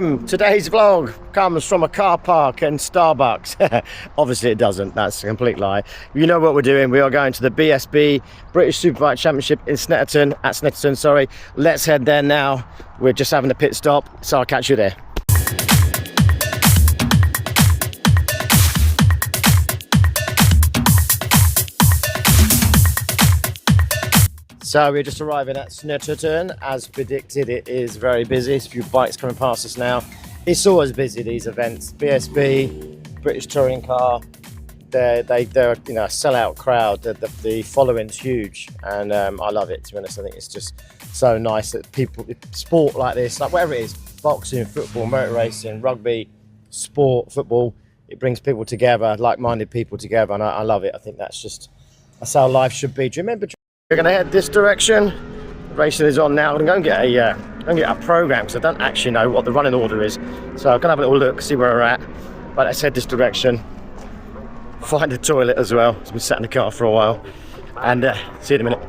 Today's vlog comes from a car park and Starbucks. Obviously it doesn't, that's a complete lie. You know what we're doing, we are going to the BSB, British Superbike Championship in Snetterton, sorry. Let's head there now. We're just having a pit stop, so I'll catch you there. So we're just arriving at Snetterton. As predicted, it is very busy. There's a few bikes coming past us now. It's always busy, these events. BSB, British touring car, they're a sellout crowd. The following's huge, and I love it, to be honest. I think it's just so nice that people, sport like this, like whatever it is, boxing, football, motor racing, rugby, sport, football, it brings people together, like-minded people together, and I love it. I think that's how life should be. Do you remember? We're going to head this direction. The racing is on now. I'm going to go and get a program because I don't actually know what the running order is. So I'm going to have a little look, see where we're at. But let's head this direction. Find a toilet as well. I've been sat in the car for a while. And see you in a minute.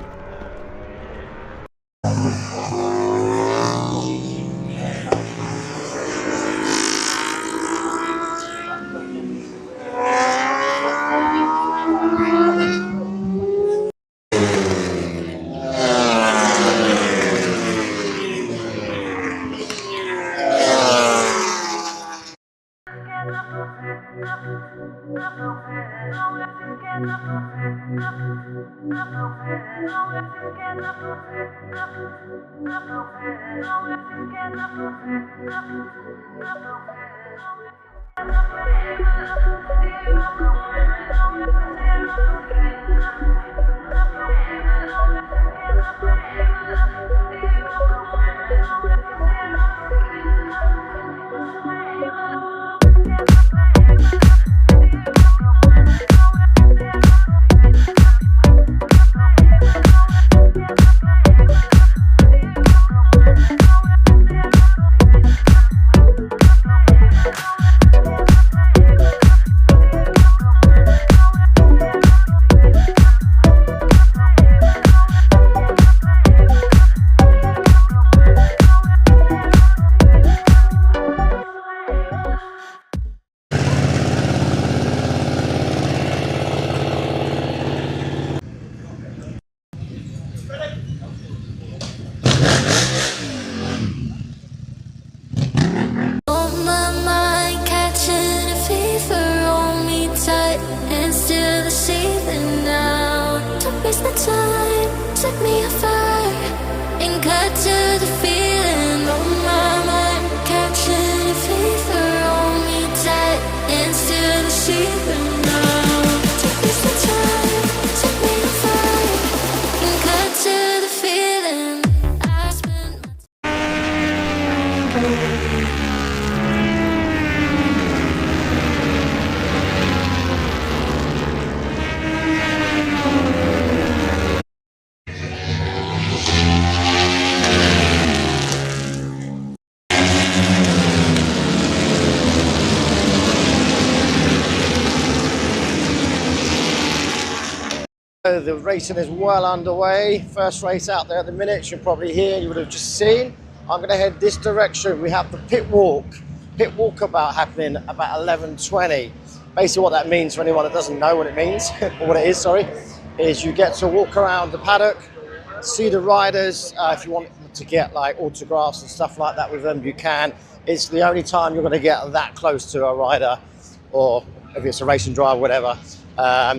The racing is well underway. First race out there at the minute. You're probably here, you would have just seen. I'm going to head this direction. We have the pit walkabout happening about 11:20. Basically what that means, for anyone that doesn't know what it means, or what it is, sorry, is you get to walk around the paddock, see the riders. If you want to get like autographs and stuff like that with them, you can. It's the only time you're going to get that close to a rider, or if it's a racing driver, whatever.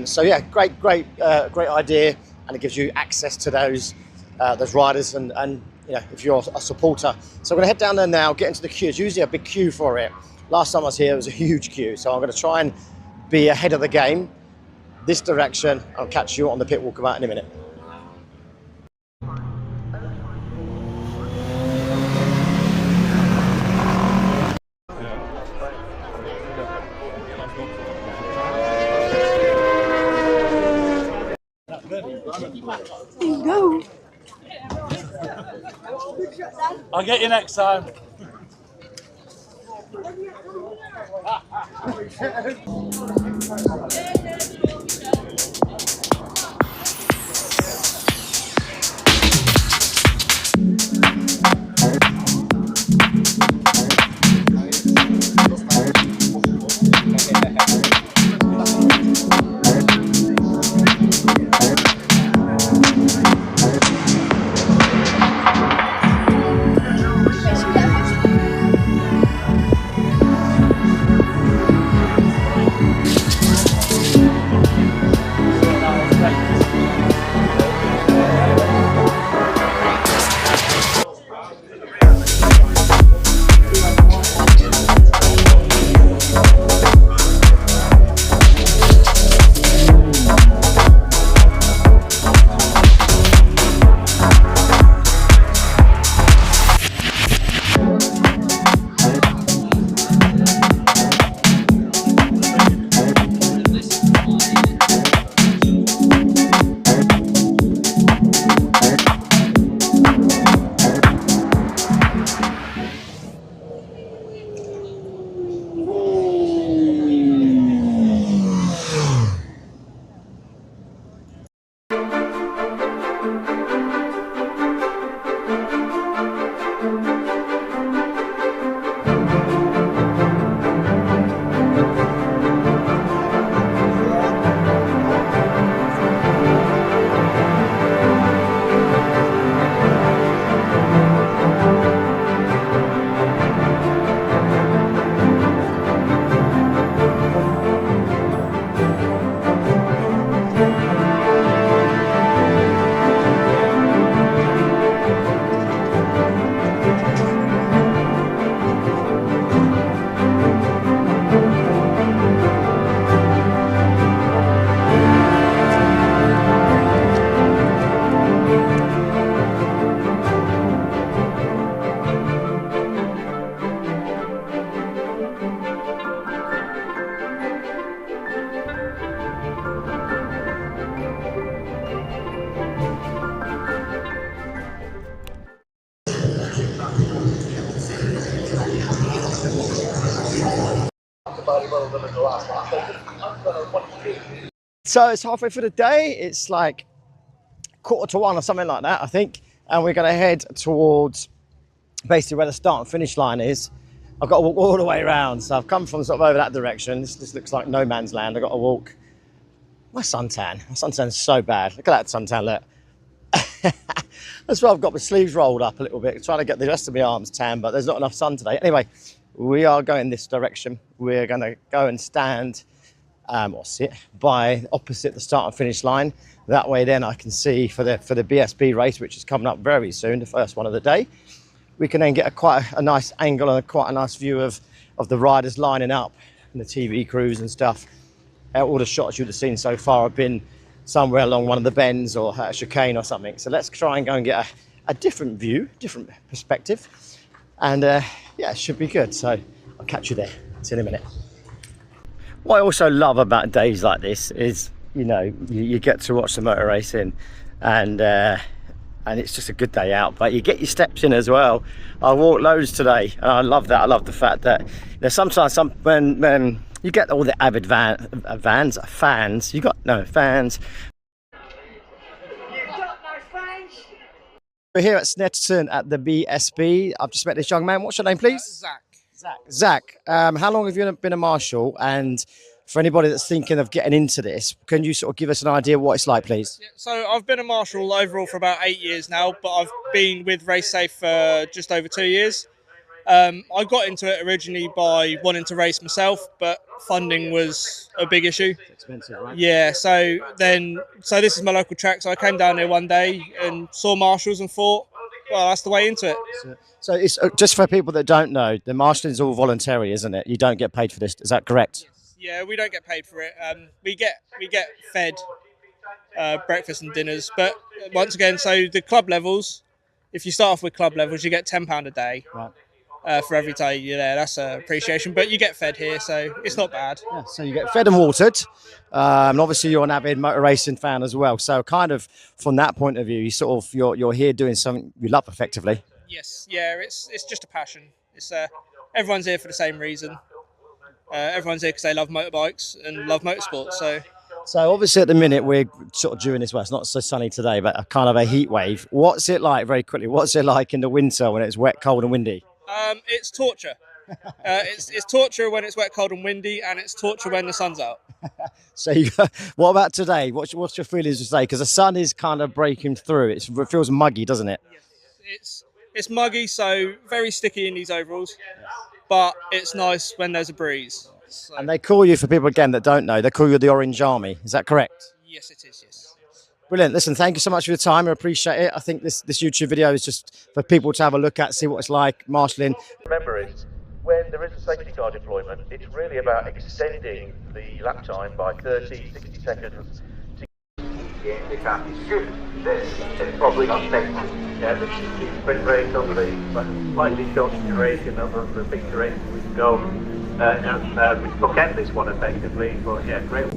So yeah, great idea, and it gives you access to those riders, and you know, if you're a supporter. So I'm going to head down there now, get into the queue. There's usually a big queue for it. Last time I was here, it was a huge queue, so I'm going to try and be ahead of the game. This direction. I'll catch you on the pit walkabout in a minute. No. I'll get you next time. So it's halfway through the day. It's like 1:45 or something like that, I think. And we're going to head towards basically where the start and finish line is. I've got to walk all the way around. So I've come from sort of over that direction. This looks like no man's land. I've got to walk. My suntan's so bad. Look at that suntan, look. That's why I've got my sleeves rolled up a little bit, trying to get the rest of my arms tan, but there's not enough sun today. Anyway, we are going this direction. We're going to go and stand or sit by opposite the start and finish line. That way then I can see for the BSB race, which is coming up very soon, the first one of the day. We can then get quite a nice angle and quite a nice view of the riders lining up and the TV crews and stuff. All the shots you've seen so far have been somewhere along one of the bends or a chicane or something. So let's try and go and get a different view, different perspective. And yeah, it should be good. So I'll catch you there. See you in a minute. What I also love about days like this is, you know, you get to watch the motor racing and it's just a good day out, but you get your steps in as well. I walked loads today and I love that. I love the fact that, you know, sometimes when you get all the avid fans. You got no fans. We're here at Snetterton at the BSB. I've just met this young man. What's your name, please? Zach. How long have you been a marshal? And for anybody that's thinking of getting into this, can you sort of give us an idea of what it's like, please? Yeah, so I've been a marshal overall for about 8 years now, but I've been with RaceSafe for just over 2 years. I got into it originally by wanting to race myself, but funding was a big issue. It's expensive, right? Yeah, so this is my local track, so I came down here one day and saw marshals and thought, well, that's the way into it. So it's just for people that don't know, the marshalling is all voluntary, isn't it? You don't get paid for this, is that correct? Yeah, we don't get paid for it. We get fed breakfast and dinners, but once again, so the club levels, if you start off with club levels, you get £10 a day. Right. For every day you're there. That's an appreciation, but you get fed here, so it's not bad. Yeah, so you get fed and watered, and obviously you're an avid motor racing fan as well. So kind of from that point of view, you're here doing something you love, effectively. Yes, yeah, it's just a passion. It's everyone's here for the same reason. Everyone's here because they love motorbikes and love motorsport. So obviously at the minute we're sort of during this. Well, it's not so sunny today, but a kind of a heat wave. What's it like, very quickly? What's it like in the winter when it's wet, cold, and windy? It's torture. It's torture when it's wet, cold and windy, and it's torture when the sun's out. So what about today? What's your feelings today? Because the sun is kind of breaking through. It feels muggy, doesn't it? Yes. It's muggy, so very sticky in these overalls, but it's nice when there's a breeze. So. And they call you, for people again that don't know, they call you the Orange Army. Is that correct? Yes, it is, yes. Brilliant. Listen, thank you so much for your time. I appreciate it. I think this YouTube video is just for people to have a look at, see what it's like, marshalling. Remember is, when there is a safety car deployment, it's really about extending the lap time by 30, 60 seconds. It's probably not safe. Yeah, the sprint race over the slightly short duration over the big duration we can go. And we bookend this one effectively, but yeah, great.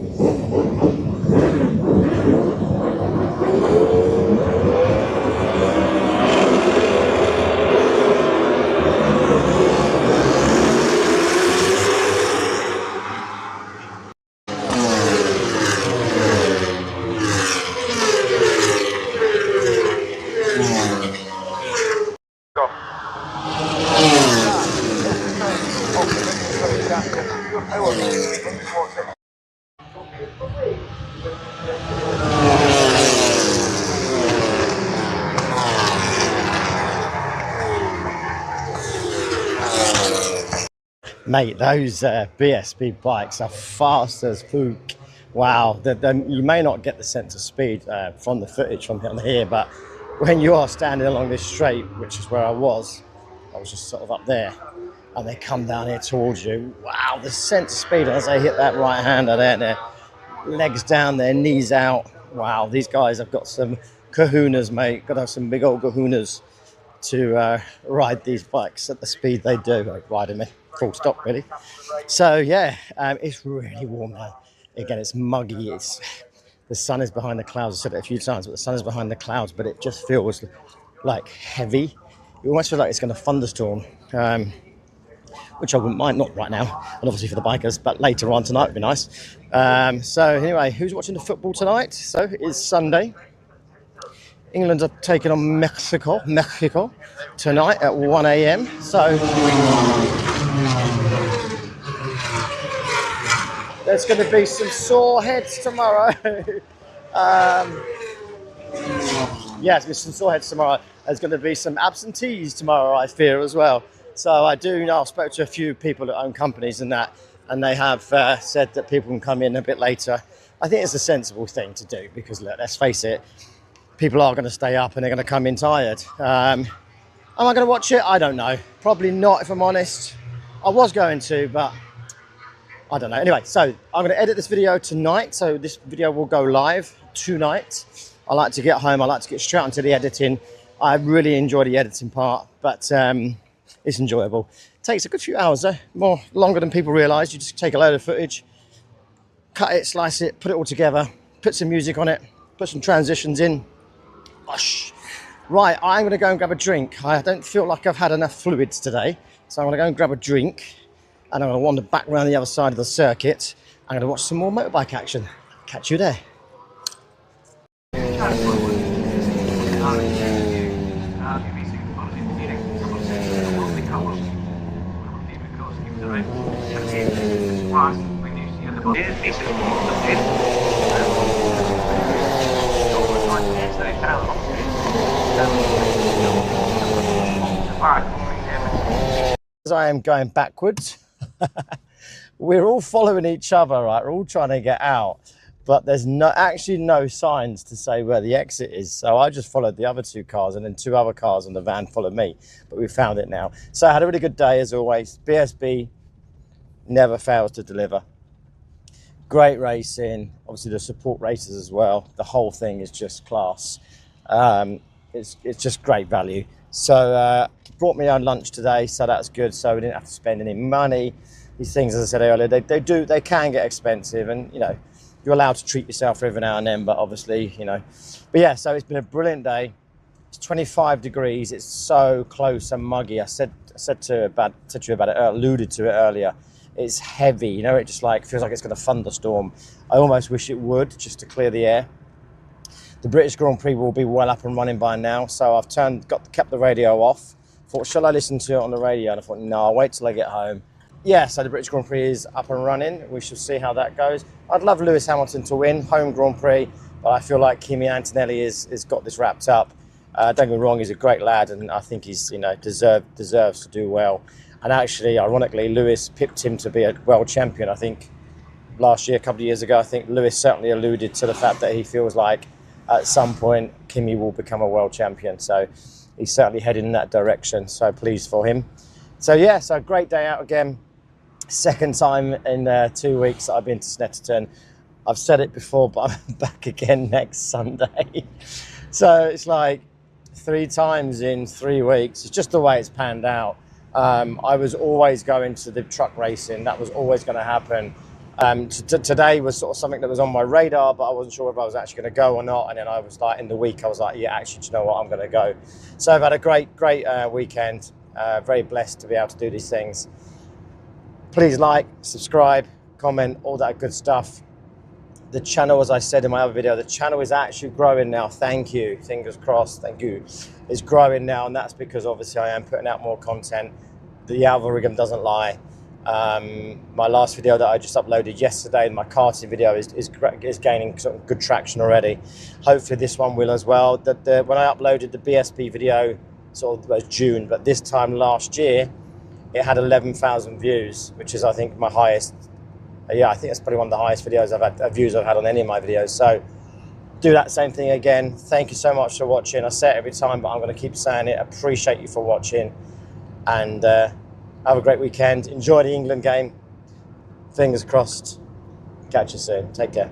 Mate, those BSB bikes are fast as pook. Wow, you may not get the sense of speed from the footage from here, but when you are standing along this straight, which is where I was just sort of up there, and they come down here towards you, wow, the sense of speed as they hit that right hander there, their legs down, their knees out. Wow, these guys have got some kahunas, mate. Got to have some big old kahunas to ride these bikes at the speed they do. Riding me, full stop, really. So yeah, it's really warm now. Again, it's muggy. The sun is behind the clouds. I said it a few times, but the sun is behind the clouds. But it just feels like heavy. You almost feel like it's going to thunderstorm. which I wouldn't mind, not right now, and obviously for the bikers, but later on tonight would be nice. So anyway, who's watching the football tonight? So it is Sunday. England are taking on Mexico tonight at 1 a.m. So there's going to be some sore heads tomorrow. Yeah, there's some sore heads tomorrow. There's going to be some absentees tomorrow, I fear, as well. So I do know, I've spoken to a few people that own companies and that, and they have said that people can come in a bit later. I think it's a sensible thing to do because, look, let's face it, people are going to stay up and they're going to come in tired. Am I going to watch it? I don't know. Probably not, if I'm honest. I was going to, but I don't know. Anyway, so I'm going to edit this video tonight. So this video will go live tonight. I like to get home. I like to get straight onto the editing. I really enjoy the editing part, but it's enjoyable. It takes a good few hours, though. Longer than people realise. You just take a load of footage, cut it, slice it, put it all together, put some music on it, put some transitions in. Gosh. Right, I'm going to go and grab a drink. I don't feel like I've had enough fluids today, so I'm going to go and grab a drink, and I'm going to wander back around the other side of the circuit. I'm going to watch some more motorbike action. Catch you there. As I am going backwards, we're all following each other, right? We're all trying to get out, but there's actually no signs to say where the exit is. So I just followed the other two cars, and then two other cars in the van followed me, but we found it now. So I had a really good day as always. BSB never fails to deliver. Great racing, obviously the support races as well. The whole thing is just class. It's just great value. So brought me on lunch today, so that's good. So we didn't have to spend any money. These things, as I said earlier, they can get expensive, and you know, you're allowed to treat yourself every now and then, but obviously, you know. But yeah, so it's been a brilliant day. It's 25 degrees. It's so close and muggy. I said to you about it, alluded to it earlier. It's heavy, you know, it just like feels like it's going to thunderstorm. I almost wish it would, just to clear the air. The British Grand Prix will be well up and running by now, so I've kept the radio off. Thought, shall I listen to it on the radio? And I thought, no, I'll wait till I get home. Yeah, so the British Grand Prix is up and running. We shall see how that goes. I'd love Lewis Hamilton to win, home Grand Prix, but I feel like Kimi Antonelli has got this wrapped up. Don't get me wrong, he's a great lad, and I think he's, you know, deserves to do well. And actually, ironically, Lewis pipped him to be a world champion. I think last year, a couple of years ago, I think Lewis certainly alluded to the fact that he feels like at some point Kimi will become a world champion. So he's certainly heading in that direction. So pleased for him. So yeah, so great day out again. Second time in 2 weeks that I've been to Snetterton. I've said it before, but I'm back again next Sunday. So it's like 3 times in 3 weeks. It's just the way it's panned out. I was always going to the truck racing. That was always going to happen. Today was sort of something that was on my radar, but I wasn't sure if I was actually going to go or not. And then I was like, in the week, I was like, yeah, actually, do you know what? I'm going to go. So I've had a great weekend. Very blessed to be able to do these things. Please like, subscribe, comment, all that good stuff. The channel, as I said in my other video, the channel is actually growing now. Thank you. Fingers crossed. Thank you. It's growing now, and that's because obviously I am putting out more content. The algorithm doesn't lie. My last video that I just uploaded yesterday, my karting video, is gaining sort of good traction already. Hopefully this one will as well. When I uploaded the BSB video, sort of it was June, but this time last year, it had 11,000 views, which is, I think, my highest. Yeah, I think it's probably one of the highest views I've had on any of my videos. So do that same thing again. Thank you so much for watching. I say it every time, but I'm going to keep saying it. Appreciate you for watching, and have a great weekend. Enjoy the England game. Fingers crossed. Catch you soon. Take care.